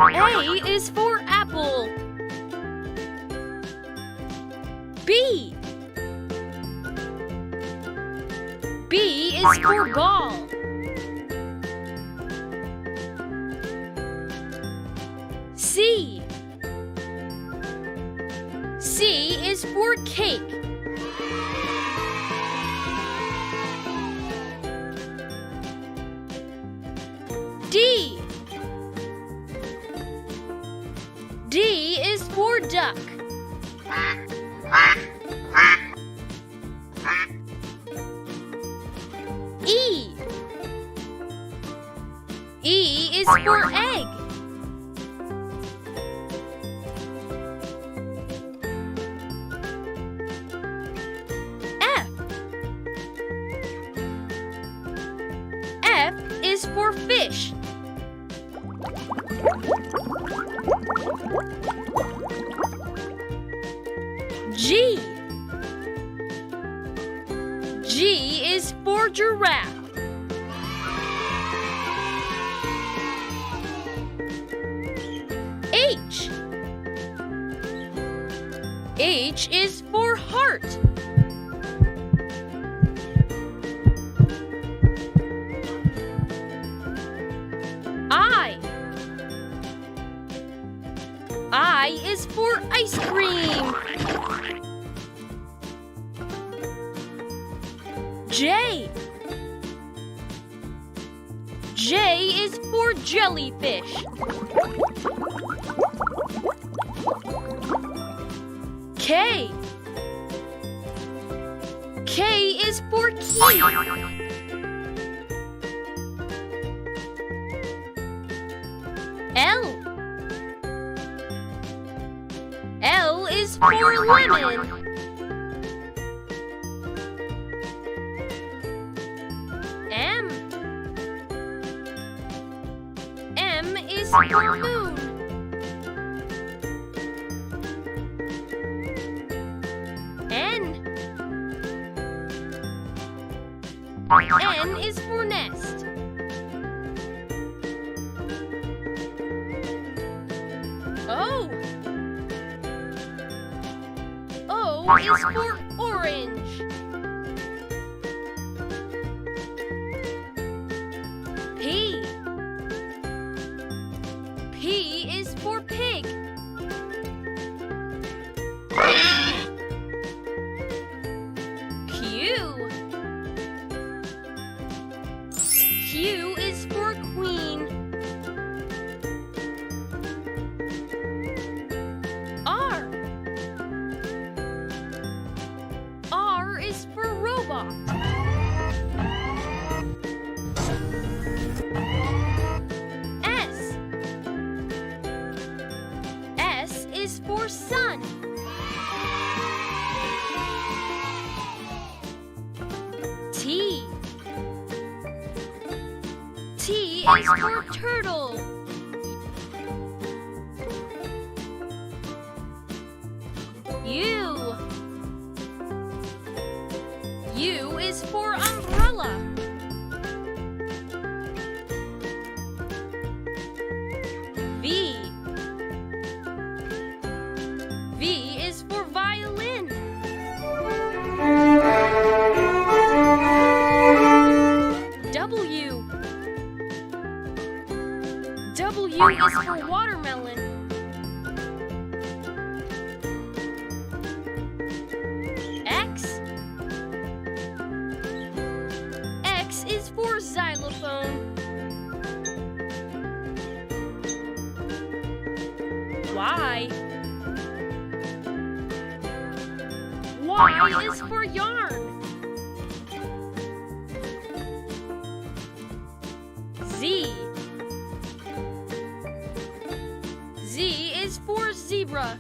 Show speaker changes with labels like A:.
A: A is for apple. B. B is for ball. C. C is for cake. D. D is for duck. E. E is for egg. F. F is for fish. G. G is for giraffe. H. H is for heart. I. I is for ice cream. J. J is for jellyfish. K. K is for key. L. L is for lemon. M. M is for moon. N. N is for nest. O. O is for orange. P. P is for pig. Q. Q is for queen. R. R is for robot. S. S is for sun. T. T is for turtle. U. U is for umbrella. V. V is for violin. W. W is for watermelon. X. X is for xylophone. Y. Y is for yarn. Z. Z is for zebra.